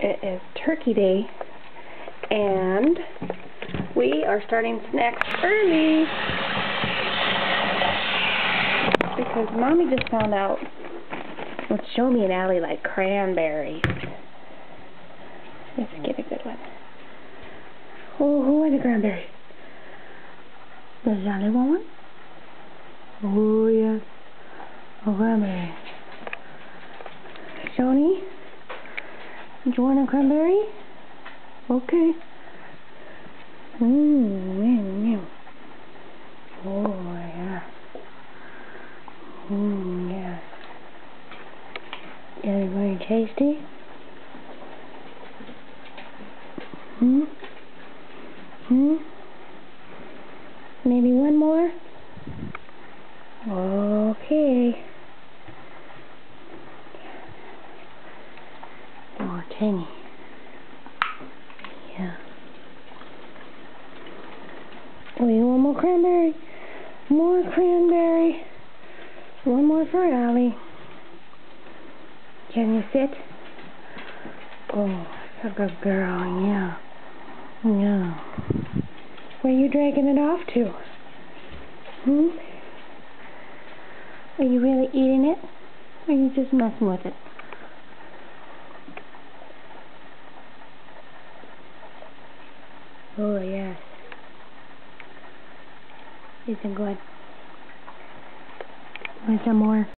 It is Turkey Day, and we are starting snacks early because Mommy just found out what Shomi and Allie like cranberries. Let's get a good one. Oh, who wants a cranberry? Does Allie want one? Oh, yes. A cranberry. Shoni? Do you want a cranberry? Okay. Oh, yeah. Yes. Is it very tasty? Maybe one more? Okay. More tangy. Yeah. Oh, you want more cranberry? More cranberry. One more for Allie. Can you sit? Oh, that's a good girl, yeah. Yeah. Where are you dragging it off to? Are you really eating it? Or are you just messing with it? Oh, yes. Isn't good. Want some more?